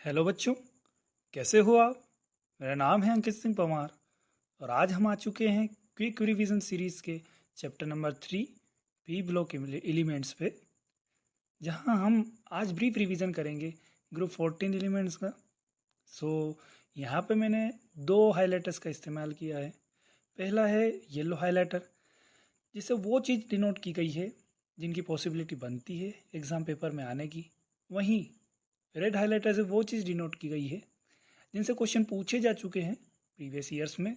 Hello बच्चों, कैसे हो आप? मेरा नाम है अंकित सिंह परमार और आज हम आ चुके हैं क्विक रिवीजन सीरीज के chapter number 3 P block elements पे, जहां हम आज ब्रीफ रिवीजन करेंगे ग्रुप 14 एलिमेंट्स का। सो यहाँ पे मैंने दो हाइलाइटर्स का इस्तेमाल किया है। पहला है येलो हाइलाइटर, जिससे वो चीज़ डिनोट की गई है जिनकी पॉसिबिलिटी बनती है एग्ज़ाम पेपर में आने की। वहीं रेड हाइलाइटर से वो चीज़ डिनोट की गई है जिनसे क्वेश्चन पूछे जा चुके हैं प्रीवियस ईयर्स में।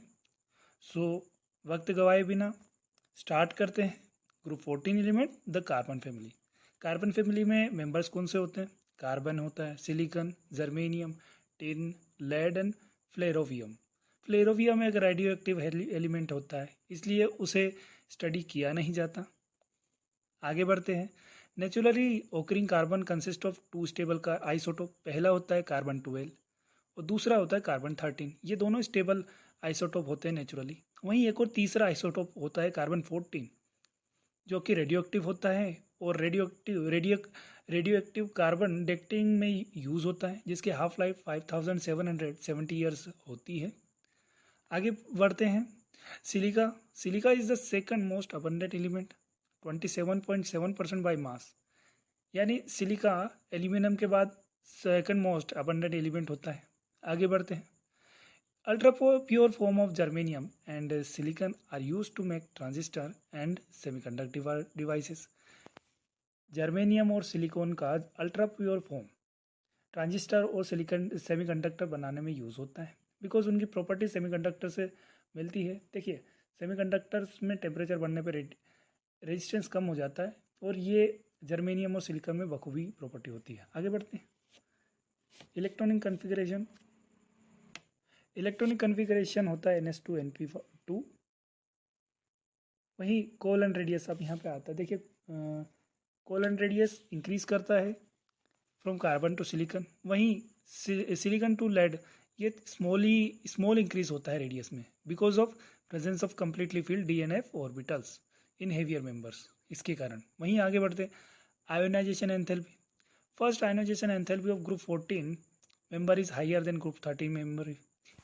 सो वक्त गवाए बिना स्टार्ट करते हैं। Group 14 element the carbon family. Carbon family में मेंबर्स कौन से होते हैं? कार्बन होता है, silicon, germanium, tin, lead and flerovium. Flerovium एक रेडियो एक्टिव एलिमेंट होता है, इसलिए उसे स्टडी किया नहीं जाता। आगे बढ़ते हैं। Naturally occurring carbon consist of two stable का आइसोटोप। पहला होता है कार्बन 12 और दूसरा होता है कार्बन 13। ये दोनों स्टेबल आइसोटोप होते हैं नेचुरली। वहीं एक और तीसरा आइसोटोप होता है कार्बन 14, जो कि रेडियो एक्टिव होता है और रेडियो एक्टिव कार्बन डेटिंग में यूज़ होता है, जिसकी हाफ लाइफ 5770 ईयर्स होती है। आगे बढ़ते हैं। Silica. Silica is the second most abundant element, 27.7% by mass. यानी सिलिका एल्यूमिनियम के बाद सेकंड मोस्ट अबंडेंट एलिमेंट होता है। आगे बढ़ते हैं। Ultra pure form of germanium and silicon are used to make transistor and semiconductor devices. Germanium और silicon का अल्ट्रा प्योर फॉर्म ट्रांजिस्टर और सिलिकॉन सेमीकंडक्टर बनाने में यूज़ होता है, बिकॉज उनकी प्रॉपर्टी सेमीकंडक्टर से मिलती है। देखिए, सेमीकंडक्टर्स में टेम्परेचर बढ़ने पर रेजिस्टेंस कम हो जाता है और ये जर्मेनियम और सिलिकॉन में बखूबी प्रॉपर्टी होती है। आगे बढ़ते हैं। Electronic configuration. इलेक्ट्रॉनिक कन्फिगरेशन होता है NS2 NP2। वहीं कोल एंड रेडियस अब यहाँ पे आता है। देखिए, कोल एंड रेडियस इंक्रीज करता है फ्रॉम कार्बन टू सिलिकॉन। वहीं सिलिकॉन टू लेड ये स्मॉल इंक्रीज होता है रेडियस में, because of presence of completely filled DNF orbitals in heavier members. इसके कारण। वहीं आगे बढ़ते हैं। Ionization enthalpy. First ionization enthalpy of group 14 member is higher than group 13 member.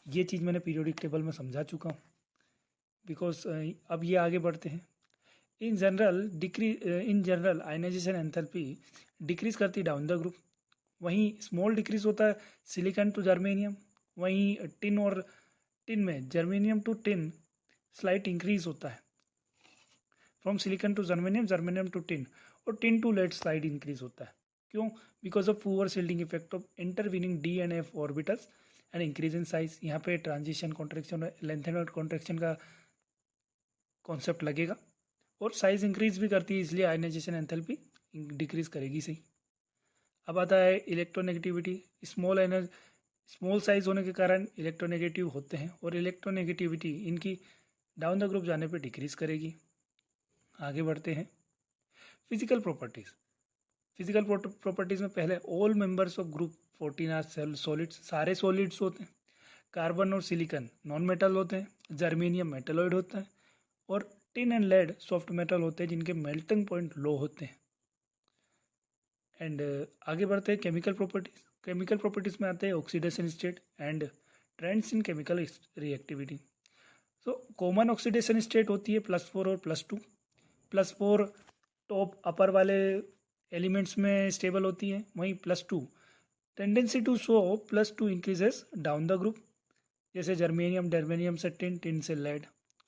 ये चीज़ मैंने पीरियोडिक टेबल में समझा चुका हूँ, बिकॉज अब ये आगे बढ़ते हैं। In general ionisation enthalpy decrease करती डाउन द ग्रुप। वहीं स्मॉल डिक्रीज होता है सिलिकॉन टू जर्मेनियम। वहीं टिन में germanium to tin slight increase होता है from silicon to germanium, germanium to tin, और tin to lead slight increase होता है। क्यों? Because of poor shielding effect of intervening DNF orbitals and increase in size. यहाँ पे transition contraction और लेंथेन contraction का कॉन्सेप्ट लगेगा, और साइज इंक्रीज भी करती है, इसलिए आयनाइजेशन एंथैल्पी डिक्रीज करेगी सही। अब आता है इलेक्ट्रोनेगेटिविटी। स्मॉल साइज होने के कारण इलेक्ट्रोनेगेटिव होते हैं, और इलेक्ट्रोनेगेटिविटी इनकी डाउन द ग्रुप जाने पर डिक्रीज करेगी। आगे बढ़ते हैं। Physical properties. फिजिकल प्रॉपर्टीज में पहले all members of group 14 are solids. सारे सॉलिड्स होते हैं। कार्बन और सिलिकॉन नॉन मेटल होते हैं। जर्मेनियम मेटलॉइड होता है, और tin and lead soft metal होते हैं जिनके मेल्टिंग पॉइंट लो होते हैं। एंड आगे बढ़ते हैं केमिकल प्रॉपर्टीज। केमिकल प्रॉपर्टीज में आते हैं oxidation state and trends in chemical reactivity. तो कॉमन ऑक्सीडेशन स्टेट होती है +4 और +2। +4 टॉप अपर वाले एलिमेंट्स में स्टेबल होती है। वहीं +2 tendency to show +2 increases down the group, जैसे जर्मेनियम डर्मेनियम से टिन, टिन से lead.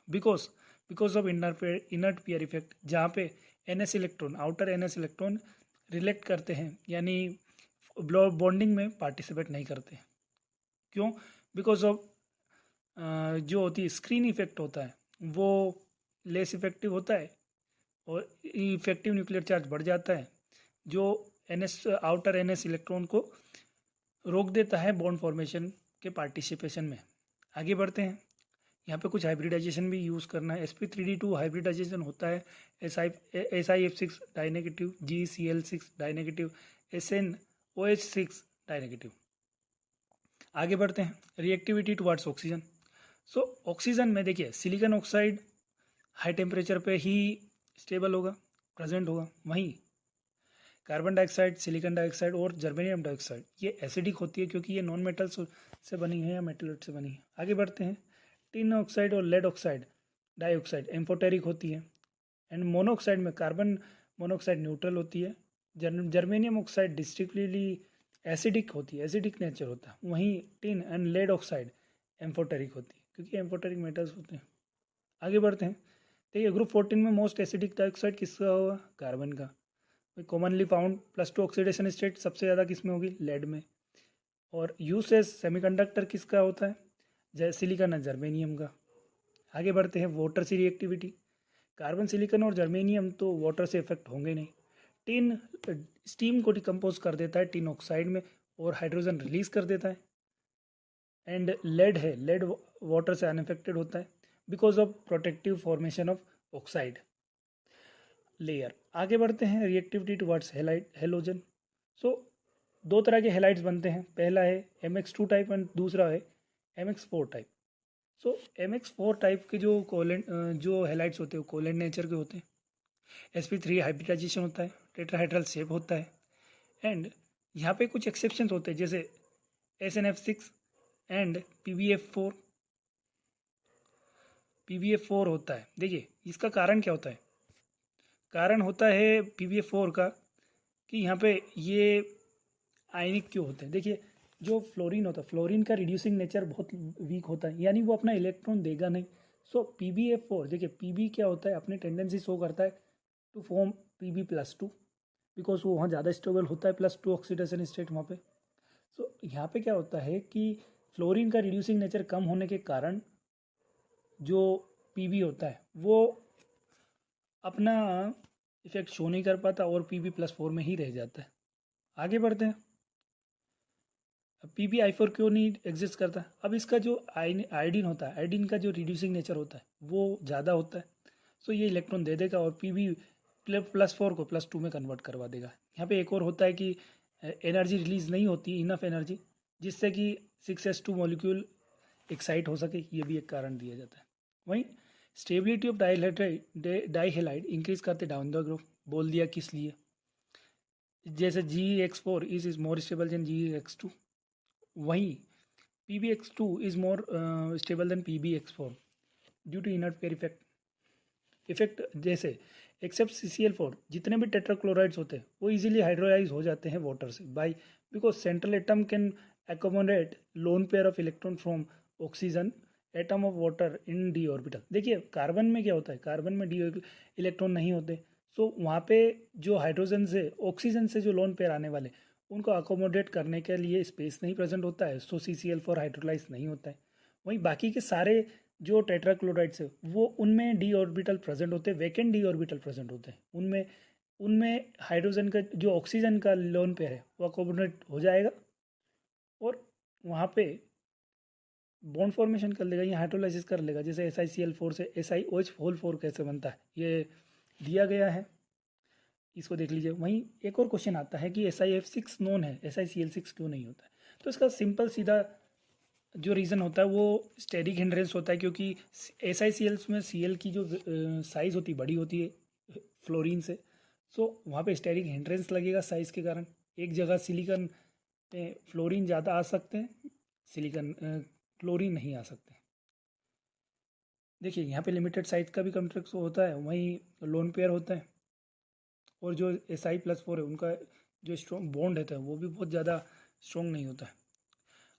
Because of inert pair effect, जहाँ पे NS electron, outer NS electron रिलेक्ट करते हैं, यानी बॉन्डिंग में पार्टिसिपेट नहीं करते। क्यों? बिकॉज ऑफ जो होती है स्क्रीन इफेक्ट होता है, वो लेस इफेक्टिव होता है और इफेक्टिव न्यूक्लियर चार्ज बढ़ जाता है, जो आउटर NS इलेक्ट्रॉन को रोक देता है बॉन्ड फॉर्मेशन के पार्टिसिपेशन में। आगे बढ़ते हैं। यहाँ पे कुछ हाइब्रिडाइजेशन भी यूज़ करना है। sp3d2 हाइब्रिडाइजेशन होता है SiF6 डाइनेगेटिव, GCl6 डाइनेगेटिव, SnOH6 डाइनेगेटिव। आगे बढ़ते हैं। Reactivity towards oxygen. So oxygen में देखिए, सिलिकॉन ऑक्साइड हाई टेम्परेचर पे ही स्टेबल होगा, प्रेजेंट होगा। वहीं कार्बन डाइऑक्साइड, सिलिकॉन डाइऑक्साइड और जर्मेनियम डाइऑक्साइड ये एसिडिक होती है क्योंकि ये नॉन मेटल्स से बनी है या मेटल से बनी है। आगे बढ़ते हैं। टिन ऑक्साइड और लेड ऑक्साइड डाइऑक्साइड एम्फोटेरिक होती है। एंड मोनोऑक्साइड में कार्बन मोनोऑक्साइड न्यूट्रल होती है। जर्मेनियम ऑक्साइड डिस्टिंक्टली एसिडिक होती है, एसिडिक नेचर होता है। वहीं tin and lead oxide amphoteric होती है क्योंकि एम्फोटेरिक मेटल्स होते हैं। आगे बढ़ते हैं। देखिए ग्रुप 14 में मोस्ट एसिडिक डाइऑक्साइड किसका होगा? कार्बन का। कॉमनली फाउंड +2 ऑक्सीडेशन स्टेट सबसे ज़्यादा किस में होगी? लेड में। और यूज एज सेमीकंडक्टर किसका होता है? जैसे सिलिकॉन और जर्मेनियम का। आगे बढ़ते हैं। वाटर से रिएक्टिविटी, कार्बन, सिलिकॉन और जर्मेनियम तो वाटर से इफेक्ट होंगे नहीं। टिन स्टीम को डिकम्पोज कर देता है टिन ऑक्साइड में और हाइड्रोजन रिलीज कर देता है। एंड लेड है, लेड वाटर से अनइफेक्टेड होता है because of protective formation of oxide layer. आगे बढ़ते हैं। Reactivity towards halite halogen. So दो तरह के हेलाइट्स बनते हैं। पहला है MX2 टाइप एंड दूसरा है MX4 टाइप। सो MX4 टाइप के जो कोलेंट जो हेलाइट्स होते हैं वो कोलेंट नेचर के होते हैं। sp3 हाइब्रिडाइजेशन होता है, टेट्राहेड्रल शेप होता है। एंड यहाँ पे कुछ एक्सेप्शंस होते हैं जैसे SNF6 एंड PbF4 होता है। देखिए इसका कारण क्या होता है? कारण होता है PbF4 का कि यहाँ पे ये आयनिक क्यों होते हैं। देखिए जो फ्लोरीन होता है, फ्लोरीन का रिड्यूसिंग नेचर बहुत वीक होता है, यानी वो अपना इलेक्ट्रॉन देगा नहीं। सो PbF4, देखिए Pb क्या होता है, अपनी टेंडेंसी शो करता है टू फॉर्म Pb+2 बिकॉज वो वहाँ ज़्यादा स्टेबल होता है, +2 ऑक्सीडेशन स्टेट वहाँ पे। सो यहाँ पे क्या होता है कि फ्लोरीन का रिड्यूसिंग नेचर कम होने के कारण जो Pb होता है वो अपना इफेक्ट शो नहीं कर पाता और Pb+4 में ही रह जाता है। आगे बढ़ते हैं। PbI4 क्यों नहीं एग्जिस्ट करता? अब इसका जो आयोडीन होता है, आयोडीन का जो रिड्यूसिंग नेचर होता है वो ज़्यादा होता है। सो ये इलेक्ट्रॉन दे देगा और Pb+4 को +2 में कन्वर्ट करवा देगा। यहाँ पे एक और होता है कि एनर्जी रिलीज नहीं होती, इनफ एनर्जी, जिससे कि 6s2 मॉलिक्यूल एक्साइट हो सके, ये भी एक कारण दिया जाता है। वहीं स्टेबिलिटी ऑफ डाईहेलाइड इंक्रीज करते डाउन द ग्रुप। बोल दिया किस लिए? जैसे GeX4 is more stable then GeX2। वहीं PbX2 is more stable than PbX4 due to inert pair effect. जैसे एक्सेप्ट CCl4 जितने भी टेट्राक्लोराइड्स होते हैं वो इजीली हाइड्रोलाइज हो जाते हैं वाटर से by because central atom can accommodate lone pair of electron from oxygen atom of water in d orbital. देखिए कार्बन में क्या होता है, कार्बन में डी इलेक्ट्रॉन नहीं होते। सो वहाँ पे जो हाइड्रोजन से ऑक्सीजन से जो लोन पेयर आने वाले उनको अकोमोडेट करने के लिए स्पेस नहीं प्रेजेंट होता है, सो CCl4 हाइड्रोलाइज नहीं होता है। वहीं बाकी के सारे जो टेट्राक्लोराइड्स है वो उनमें डी ऑर्बिटल प्रेजेंट होते हैं, वैकेंट डी ऑर्बिटल प्रेजेंट होते हैं। उनमें उनमें हाइड्रोजन का जो ऑक्सीजन का लोन पेयर है वो अकोमोडेट हो जाएगा और वहाँ पे बॉन्ड फॉर्मेशन कर लेगा या हाइड्रोलाइसिस कर लेगा। जैसे SiCl4 से SiOH4 कैसे बनता है ये दिया गया है, इसको देख लीजिए। वहीं एक और क्वेश्चन आता है कि SiF6 नोन है, SiCl6 क्यों नहीं होता है? तो इसका सिंपल सीधा जो रीज़न होता है वो स्टेरिक हिंड्रेंस होता है क्योंकि SiCl में Cl की जो साइज़ होती है बड़ी होती है फ्लोरीन से। सो वहाँ पे स्टेरिक हिंड्रेंस लगेगा साइज़ के कारण। एक जगह सिलिकॉन पे फ्लोरीन ज़्यादा आ सकते हैं, सिलिकॉन क्लोरीन नहीं आ सकते। देखिए यहाँ पे लिमिटेड साइज का भी कॉन्ट्रैक्ट होता है, वहीं लोन पेयर होता है और जो Si+4 है उनका जो स्ट्रॉन्ग बॉन्ड रहता है वो भी बहुत ज़्यादा स्ट्रॉन्ग नहीं होता है।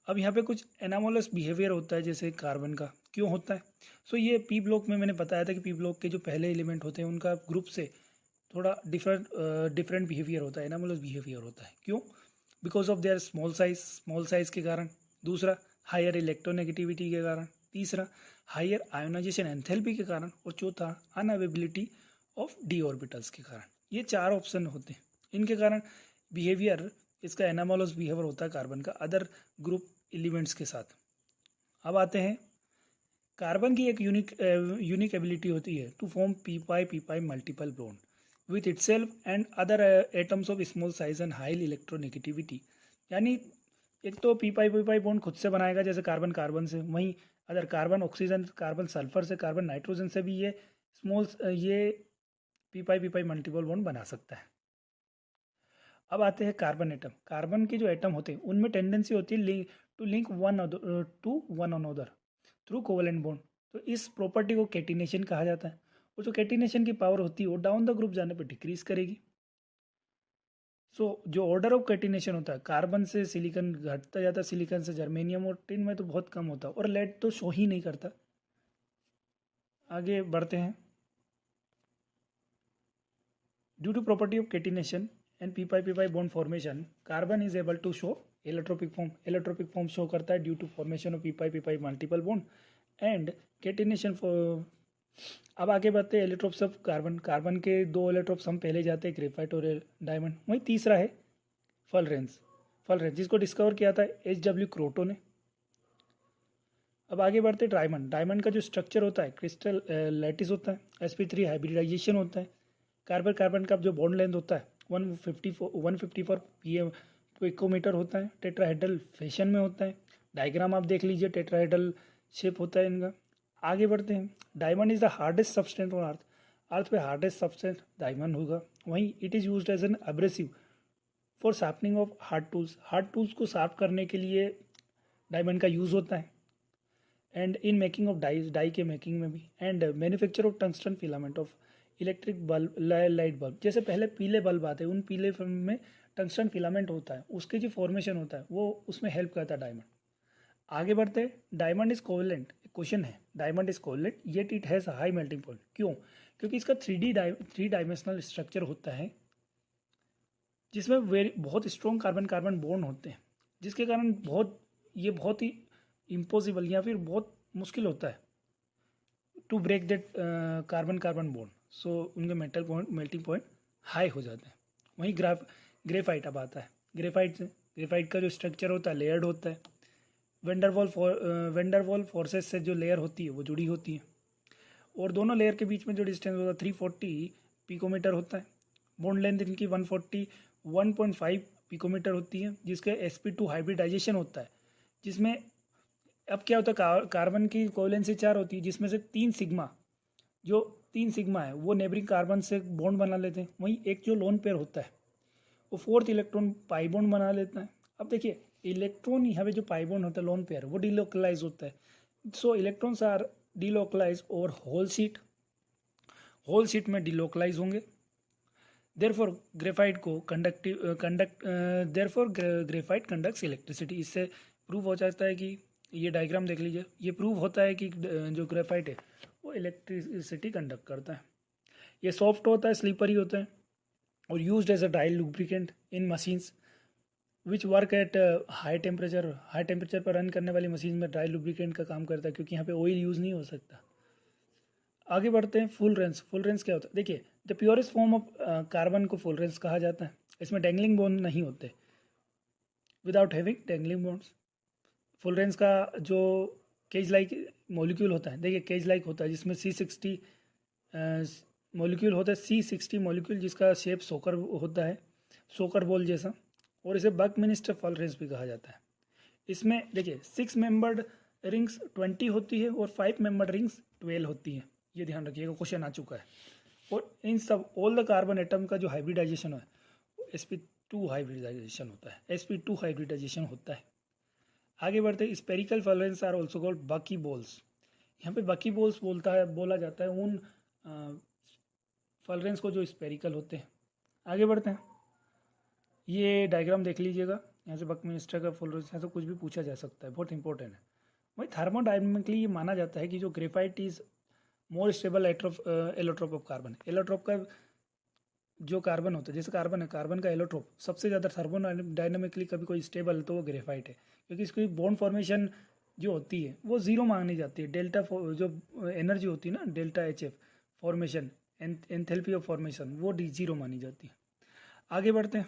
अब यहाँ पे कुछ एनामोलस बिहेवियर होता है जैसे कार्बन का क्यों होता है? सो ये पी ब्लॉक में मैंने बताया था कि पी ब्लॉक के जो पहले एलिमेंट होते हैं उनका ग्रुप से थोड़ा डिफरेंट बिहेवियर होता है, एनामोलस बिहेवियर होता है। क्यों? Because of their small size के कारण। दूसरा हायर इलेक्ट्रोनेगेटिविटी के कारण। तीसरा हायर आयोनाइजेशन एंथैल्पी के कारण। और चौथा अनअवेबिलिटी ऑफ डी ऑर्बिटल्स के कारण। ये चार ऑप्शन होते हैं, इनके कारण बिहेवियर इसका एनामोलस बिहेवियर होता है कार्बन का अदर ग्रुप एलिमेंट्स के साथ। अब आते हैं कार्बन की एक यूनिक एबिलिटी होती है to form p pi multiple bond with itself and other atoms of small size and high electronegativity. यानी एक तो पी पाई बॉन्ड खुद से बनाएगा जैसे कार्बन कार्बन से, वहीं other carbon oxygen, carbon sulphur से, कार्बन नाइट्रोजन से भी ये पी पाई मल्टीपल बॉन्ड बना सकता है। अब आते हैं कार्बन एटम। कार्बन के जो एटम होते हैं उनमें टेंडेंसी होती है to link one another through covalent bond. तो इस प्रॉपर्टी को कैटिनेशन कहा जाता है, और जो कैटिनेशन की पावर होती है वो डाउन द ग्रुप जाने पर डिक्रीज करेगी। सो जो ऑर्डर ऑफ कैटिनेशन होता है, कार्बन से सिलिकॉन घटता जाता है, सिलिकॉन से जर्मेनियम, और टिन में तो बहुत कम होता है, और लेड तो शो ही नहीं करता। आगे बढ़ते हैं। Due to property of catenation and p pi bond formation, carbon is able to show allotropic form. Allotropic form show करता है due to formation of p pi multiple bond and catenation for. अब आगे बढ़ते हैं allotropes of carbon. Carbon के दो allotropes हम पहले जाते हैं, ग्रेफाइट और डायमंड। वहीं तीसरा है फलरेंस। फलरेंस जिसको डिस्कवर किया था H.W. क्रोटो ने। अब आगे बढ़ते हैं डायमंड। डायमंड का जो स्ट्रक्चर होता है क्रिस्टल लैटिस होता है, sp3 हाइब्रिडाइजेशन होता है। कार्बन कार्बन का जो बॉन्ड लेंथ होता है 154 पिकोमीटर होता है। टेट्राहेड्रल फैशन में होता है। डायग्राम आप देख लीजिए, टेट्राहेड्रल शेप होता है इनका। आगे बढ़ते हैं। Diamond is the hardest substance on earth. Earth पे हार्डेस्ट सब्सटेंस डायमंड होगा। वहीं it is used as an abrasive for sharpening of hard tools. Hard tools को शार्प करने के लिए डायमंड का यूज़ होता है। And in making of die के मेकिंग में भी। And manufacture of tungsten filament of electric bulb, light bulb. जैसे पहले पीले बल्ब आते हैं, उन पीले फिल्म में टंगस्टन फिलामेंट होता है, उसके जो फॉर्मेशन होता है वो उसमें हेल्प करता है डायमंड। आगे बढ़ते हैं। Diamond is covalent. क्वेश्चन है, diamond is covalent yet it has high melting point. क्यों? क्योंकि इसका थ्री डायमेंशनल स्ट्रक्चर होता है, जिसमें बहुत स्ट्रॉन्ग कार्बन कार्बन बॉन्ड होते हैं, जिसके कारण बहुत ही इम्पॉसिबल या फिर बहुत मुश्किल होता है to break that carbon carbon bond. So उनके मेल्टिंग पॉइंट हाई हो जाते हैं। वहीं ग्रेफाइट अब आता है। ग्रेफाइट का जो स्ट्रक्चर होता है लेयर्ड होता है। वेंडरवॉल फोर्सेस से जो लेयर होती है वो जुड़ी होती है, और दोनों लेयर के बीच में जो डिस्टेंस होता है 340 पिकोमीटर होता है। बॉन्ड लेंथ इनकी 141.5 पिकोमीटर होती है, जिसके sp2 हाइब्रिडाइजेशन होता है, जिसमें अब क्या होता है, कार्बन की कोवेलेंसी 4 होती है, जिसमें से जो तीन सिग्मा है वो नेबरिंग कार्बन से बॉन्ड बना लेते हैं। वहीं एक जो लोन पेयर होता है वो फोर्थ इलेक्ट्रॉन पाई बॉन्ड बना लेता है। अब देखिए, इलेक्ट्रॉन यहाँ पे जो पाई बॉन्ड होता है लोन पेयर, वो डिलोकलाइज होता है। सो इलेक्ट्रॉन्स आर डिलोकलाइज और होल शीट में डिलोकलाइज होंगे। देयरफॉर ग्रेफाइट को ग्रेफाइट कंडक्ट्स इलेक्ट्रिसिटी। इससे प्रूव हो जाता है कि, ये डायग्राम देख लीजिए, ये प्रूव होता है कि जो ग्रेफाइट है वो इलेक्ट्रिसिटी कंडक्ट करता है। ये सॉफ्ट होता है, स्लीपरी होता है, और used as a dry lubricant in machines which work at high temperature. High temperature पर रन करने वाली मशीन में ड्राई लुब्रिकेंट का काम करता है, क्योंकि यहाँ पे ऑयल यूज़ नहीं हो सकता। आगे बढ़ते हैं। Full range. फुल रेंज क्या होता है? देखिए, the purest form of carbon को फुल रेंज कहा जाता है। इसमें डेंगलिंग बॉन्ड नहीं होते, without having dangling bonds. Full range का जो केज लाइक मॉलिक्यूल होता है, देखिए केज लाइक होता है, जिसमें C60 मॉलिक्यूल होता है, C60 मॉलिक्यूल, जिसका शेप सोकर होता है, सोकर बॉल जैसा, और इसे बकमिनिस्टर फुल रेंज भी कहा जाता है। इसमें देखिए 6 मेंबर्ड रिंग्स 20 होती है और 5 मेंबर्ड रिंग्स 12 होती है। ये ध्यान रखिएगा, क्वेश्चन आ चुका है। और इन सब ऑल द कार्बन एटम का जो हाइब्रिडाइजेशन है sp2 हाइब्रिडाइजेशन होता है, sp2 हाइब्रिडाइजेशन होता है। आगे बढ़ते हैं। स्पेरिकल फलरेंस आर ऑल्सो कॉल्ड बकी बॉल्स। यहाँ पे बकी बॉल्स बोला जाता है उन फलरेंस को जो स्पेरिकल होते हैं। आगे बढ़ते हैं। ये डायग्राम देख लीजिएगा, यहाँ से बकमिंस्टर का फलरेंस, यहाँ से कुछ भी पूछा जा सकता है, बहुत इंपॉर्टेंट है। वही थर्मोडायनेमिकली ये माना जाता है कि जो graphite is more stable allotrope of carbon. Allotrope का जो कार्बन होता है, जैसे कार्बन है, कार्बन का एलोट्रोप सबसे ज़्यादा थर्मोडायनेमिकली कभी कोई स्टेबल तो वो ग्रेफाइट है, क्योंकि इसकी बॉन्ड फॉर्मेशन जो होती है वो जीरो मानी जाती है। जो एनर्जी होती है ना, delta HF formation, enthalpy of formation, वो जीरो मानी जाती है। आगे बढ़ते हैं।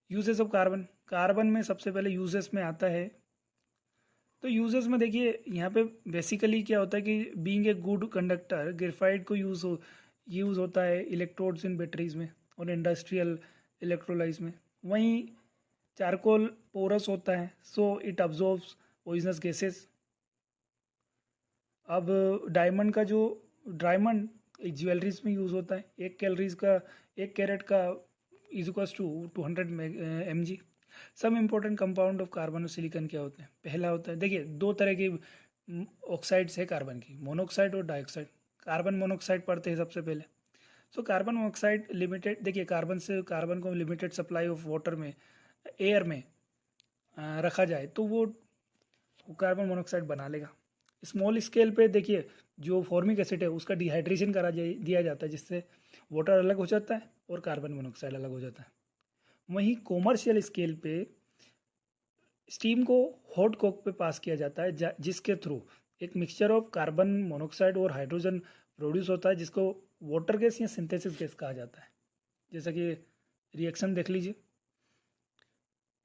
Uses of carbon. कार्बन में सबसे पहले यूजेस में आता है, तो यूजेस में देखिए यहाँ पे बेसिकली क्या होता है कि being a good conductor, graphite को यूज़ होता है इलेक्ट्रोड्स इन बैटरीज में और इंडस्ट्रियल इलेक्ट्रोलाइज में। वहीं चारकोल पोरस होता है, so it absorbs poisonous gases. अब डायमंड ज्वेलरीज में यूज़ होता है। 1 कैरेट का is equals to 200 mg। Some important compound of carbon और सिलिकॉन क्या होते हैं? पहला होता है, देखिए दो तरह की ऑक्साइड्स है कार्बन की, मोनोऑक्साइड और डाइऑक्साइड। कार्बन मोनोऑक्साइड पढ़ते हैं सबसे पहले। सो कार्बन मोनोऑक्साइड लिमिटेड, देखिए कार्बन को लिमिटेड सप्लाई ऑफ वाटर में, एयर में रखा जाए तो वो कार्बन मोनोऑक्साइड बना लेगा। स्मॉल स्केल पे देखिए जो फॉर्मिक एसिड है उसका डिहाइड्रेशन दिया जाता है, जिससे वाटर अलग हो जाता है और कार्बन मोनोऑक्साइड अलग हो जाता है। वहीं कॉमर्शियल स्केल पे स्टीम को हॉट कोक पे पास किया जाता है, जिसके थ्रू एक मिक्सचर ऑफ कार्बन मोनोऑक्साइड और हाइड्रोजन प्रोड्यूस होता है, जिसको वाटर गैस या सिंथेसिस गैस कहा जाता है। जैसा कि रिएक्शन देख लीजिए।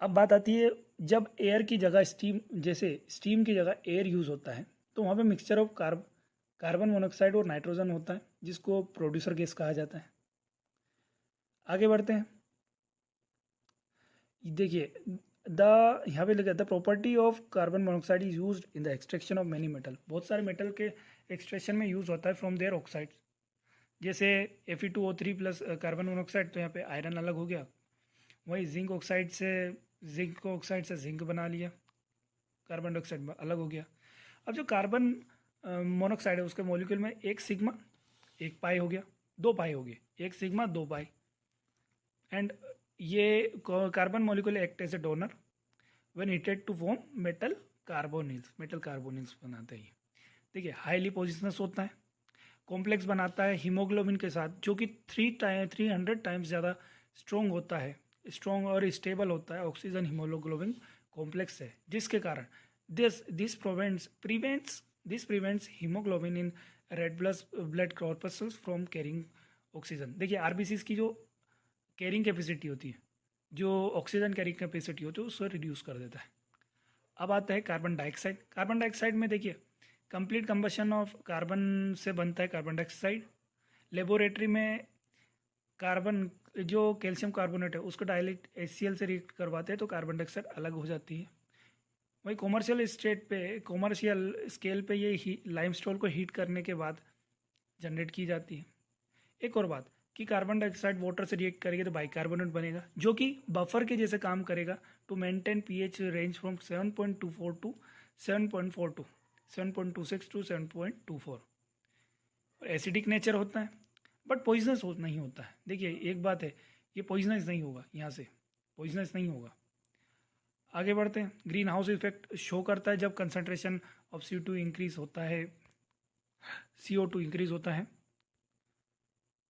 अब बात आती है, जब एयर की जगह स्टीम, जैसे स्टीम की जगह एयर यूज़ होता है तो वहाँ पे मिक्सचर ऑफ कार्बन मोनोऑक्साइड और नाइट्रोजन होता है, जिसको प्रोड्यूसर गैस कहा जाता है। आगे बढ़ते हैं। देखिए द यहाँ पे लिखा है the property of carbon monoxide is used in the extraction of many metal. बहुत सारे मेटल के एक्सट्रैक्शन में यूज़ होता है फ्रॉम देयर ऑक्साइड। जैसे Fe2O3 प्लस कार्बन मोनोऑक्साइड, तो यहाँ पे आयरन अलग हो गया। वही जिंक ऑक्साइड से जिंक बना लिया, कार्बन डाइऑक्साइड अलग हो गया। अब जो कार्बन मोनोऑक्साइड है उसके मॉलिक्यूल में एक सिग्मा एक पाई हो गया, दो पाई हो गए, एक सिग्मा दो पाई। एंड ये carbon molecule act as a donor when heated to form metal carbonyls बनाते हैं। देखिए हाईली पोजिशनस होता है, कॉम्प्लेक्स बनाता है हीमोग्लोबिन के साथ, जो कि 300 टाइम्स ज़्यादा स्ट्रॉन्ग होता है, स्ट्रॉन्ग और स्टेबल होता है ऑक्सीजन हीमोग्लोबिन कॉम्प्लेक्स है, जिसके कारण this prevents haemoglobin in red blood corpuscles from carrying oxygen. देखिए आरबीसीज की जो कैरिंग कैपेसिटी होती है, जो ऑक्सीजन कैरिंग कैपेसिटी होती है, उसको रिड्यूस कर देता है। अब आता है कार्बन डाइऑक्साइड। कार्बन डाइऑक्साइड में देखिए कंप्लीट कंबशन ऑफ कार्बन से बनता है कार्बन डाइऑक्साइड। लेबोरेटरी में कार्बन जो कैल्शियम कार्बोनेट है उसको डायरेक्ट HCl से रिएक्ट करवाते हैं तो कार्बन डाइऑक्साइड अलग हो जाती है। वही कॉमर्शियल स्केल पे ये लाइमस्टोन को हीट करने के बाद जनरेट की जाती है। एक और बात कि कार्बन डाइऑक्साइड वाटर से रिएक्ट करेगा तो बाइकार्बोनेट बनेगा, जो कि बफर के जैसे काम करेगा to maintain pH range from 7.24 to 7.42 7.26 to 7.24। Acidic nature होता है बट पॉइजनस नहीं होता है। देखिए एक बात है, ये पॉइजनस नहीं होगा, यहाँ से पॉइजनस नहीं होगा। आगे बढ़ते हैं। ग्रीन हाउस इफेक्ट शो करता है जब कंसंट्रेशन ऑफ CO2 इंक्रीज होता है, CO2 इंक्रीज होता है।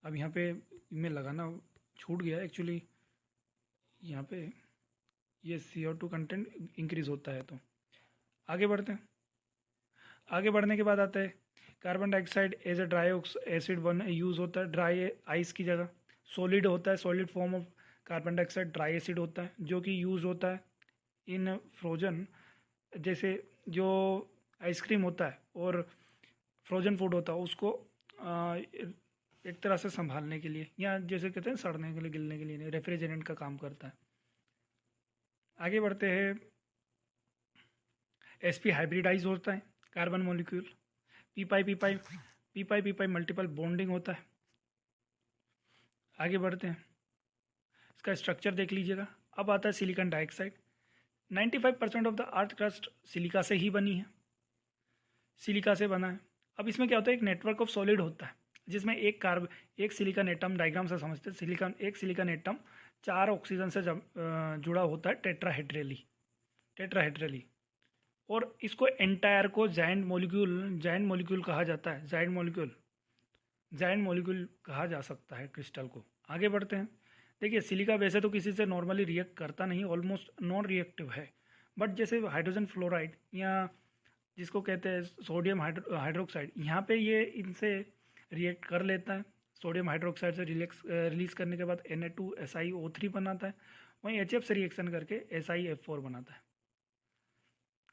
अब यहाँ पे मैं लगाना छूट गया एक्चुअली, यहाँ पे ये CO2 कंटेंट इंक्रीज होता है। तो आगे बढ़ते हैं। आगे बढ़ने के बाद आता है carbon dioxide as a dry acid use होता है ड्राई आइस की जगह। सॉलिड होता है, solid form of carbon dioxide dry acid होता है, जो कि यूज़ होता है इन फ्रोजन, जैसे जो आइसक्रीम होता है और फ्रोजन फूड होता है उसको एक तरह से संभालने के लिए, या जैसे कहते हैं सड़ने के लिए, गिलने के लिए रेफ्रिजरेंट का काम करता है। आगे बढ़ते हैं। sp हाइब्रिडाइज होता है carbon molecule. P pi multiple bonding होता है। आगे बढ़ते हैं, इसका स्ट्रक्चर देख लीजिएगा। अब आता है silicon dioxide. 95% of the earth crust silica से ही बनी है, सिलिका से बना है। अब इसमें क्या होता है, एक नेटवर्क ऑफ सॉलिड होता है जिसमें एक सिलिकॉन एटम, डायग्राम से समझते हैं, एक सिलिकॉन एटम 4 ऑक्सीजन से जुड़ा होता है टेट्राहेड्रली। और इसको एंटायर को जायंट मॉलिक्यूल कहा जाता है, जायंट मॉलिक्यूल कहा जा सकता है क्रिस्टल को। आगे बढ़ते हैं। देखिए सिलिका वैसे तो किसी से नॉर्मली रिएक्ट करता नहीं, ऑलमोस्ट नॉन रिएक्टिव है, बट जैसे हाइड्रोजन फ्लोराइड या जिसको कहते हैं सोडियम हाइड्रोक्साइड, यहाँ पे ये इनसे रिएक्ट कर लेता है। सोडियम हाइड्रोक्साइड से रिलीज करने के बाद Na2SiO3 बनाता है, वहीं HF से रिएक्शन करके SiF4 बनाता है।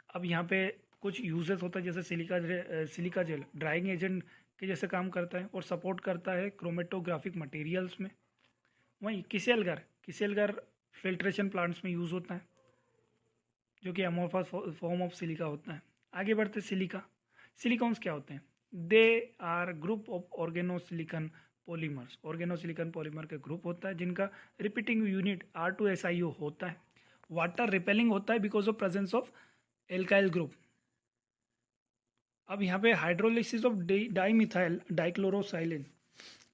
अब यहाँ पे कुछ यूजेस होता है, जैसे सिलिका जेल ड्राइंग एजेंट के जैसे काम करता है और सपोर्ट करता है क्रोमेटोग्राफिक मटेरियल्स में। वहीं किसेलगर फिल्ट्रेशन प्लांट्स में यूज़ होता है, जो कि अमोर्फस फॉर्म ऑफ सिलिका होता है। आगे बढ़ते सिलिकॉन्स क्या होते हैं? They are group of organosilicon polymers, organosilicon polymer के ग्रुप होता है जिनका रिपीटिंग यूनिट R2SiO होता है। वाटर रिपेलिंग होता है because of presence of alkyl group. अब यहाँ पे हाइड्रोलिसिस ऑफ डाईमिथाइल डाइक्लोरोसाइलिन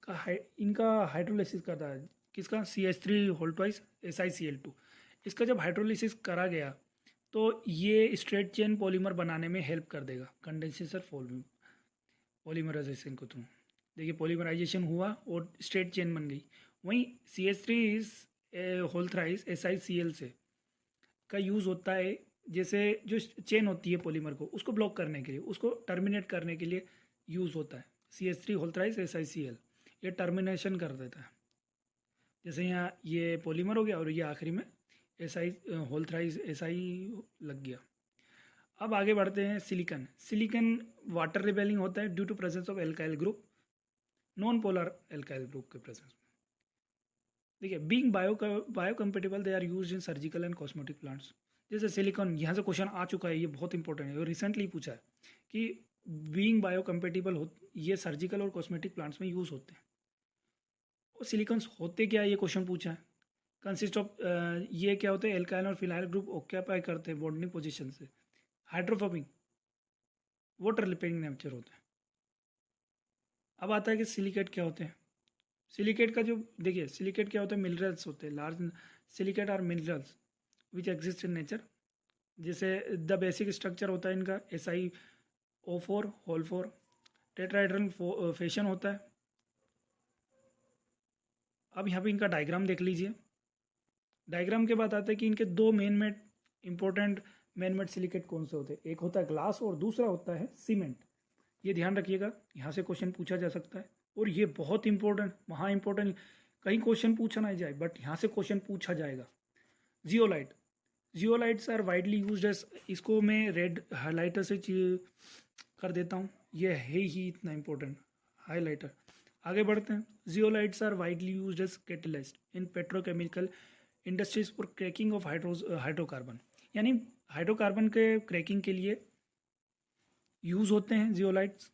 का इनका हाइड्रोलिसिस करता है किसका, CH3 होल ट्वाइस SiCl2। इसका जब हाइड्रोलिसिस करा गया तो ये स्ट्रेट चेन पॉलीमर बनाने में हेल्प कर देगा कंडेंसर पॉलीमराइजेशन को थ्रू। देखिए पॉलीमराइजेशन हुआ और स्ट्रेट चेन बन गई। वहीं CH3 होल थ्राइस SiCl से का यूज़ होता है जैसे जो चेन होती है पॉलीमर को उसको ब्लॉक करने के लिए, उसको टर्मिनेट करने के लिए यूज़ होता है। CH3 होल थ्राइस SiCl ये टर्मिनेशन कर देता है। जैसे यहाँ ये पॉलीमर हो गया और ये आखिरी में SI होल थ्राइस SI लग गया। अब आगे बढ़ते हैं सिलिकन। सिलिकन वाटर रिपेलिंग होता है due to presence of alkyl group, non polar alkyl group के प्रेजेंस में। देखिए being biocompatible they are used in surgical and cosmetic plants. जैसे सिलिकॉन, यहाँ से क्वेश्चन आ चुका है, ये बहुत इंपॉर्टेंट है, रिसेंटली पूछा है कि बीइंग बायोकम्पेटिबल हो ये सर्जिकल और कॉस्मेटिक प्लांट्स में यूज़ होते हैं। और सिलिकॉन्स होते क्या है ये क्वेश्चन पूछा है। कंसिस्ट ऑफ ये क्या होते हैं, एल्काइल और फिनाइल ग्रुप ऑक्यूपाई करते हैं बॉन्डिंग पोजीशन से, हाइड्रोफोबिक वाटर रिपेलिंग नेचर होता है। अब आता है कि सिलिकेट क्या होते हैं। सिलिकेट का जो देखिए सिलिकेट क्या होता है, मिनरल्स होते हैं। Large silicate are minerals which exist in nature. जैसे द बेसिक स्ट्रक्चर होता है इनका SiO4 होल 4 टेट्राहेड्रल फैशन होता है। अब यहाँ पे इनका डायग्राम देख लीजिए। डायग्राम के बाद आता है कि इनके दो इंपॉर्टेंट मेन मेड सिलिकेट कौन से होते हैं। एक होता है ग्लास और दूसरा होता है सीमेंट। ये ध्यान रखिएगा, यहाँ से क्वेश्चन पूछा जा सकता है और ये बहुत इंपॉर्टेंट, महा इंपॉर्टेंट, कहीं क्वेश्चन पूछा नहीं जाए बट यहाँ से क्वेश्चन पूछा जाएगा। Zeolite, zeolites are widely used as, इसको मैं रेड हाईलाइटर से कर देता हूँ, ये है ही इतना इंपॉर्टेंट हाईलाइटर। आगे बढ़ते हैं। Zeolites are widely used as catalyst in petrochemical industries for cracking of hydrocarbon, यानी हाइड्रोकार्बन के क्रैकिंग के लिए यूज़ होते हैं जियोलाइट्स।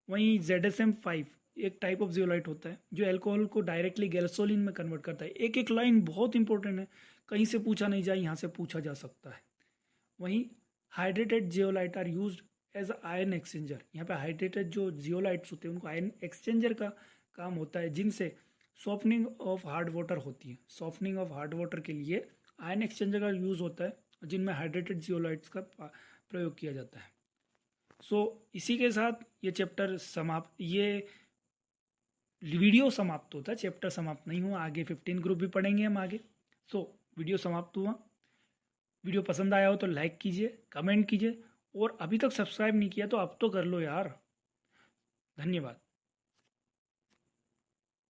वहीं ZSM5 एक टाइप ऑफ जियोलाइट होता है जो अल्कोहल को डायरेक्टली गैसोलीन में कन्वर्ट करता है। एक एक लाइन बहुत इंपॉर्टेंट है, कहीं से पूछा नहीं जाए, यहाँ से पूछा जा सकता है। वहीं hydrated zeolite are used as ion exchanger. यहाँ पे हाइड्रेटेड जो जियोलाइट्स होते हैं उनको आयन एक्सचेंजर का काम होता है, जिनसे सॉफ्टनिंग ऑफ हार्ड वाटर होती है। सॉफ्टनिंग ऑफ हार्ड वाटर के लिए आयन एक्सचेंजर का यूज़ होता है, जिनमें हाइड्रेटेड जियोलाइट्स का प्रयोग किया जाता है। इसी के साथ ये चैप्टर समाप्त, ये वीडियो समाप्त होता है, चैप्टर समाप्त नहीं हुआ। आगे 15 ग्रुप भी पढ़ेंगे हम आगे। वीडियो समाप्त हुआ। वीडियो पसंद आया हो तो लाइक कीजिए, कमेंट कीजिए और अभी तक सब्सक्राइब नहीं किया तो अब तो कर लो यार। धन्यवाद।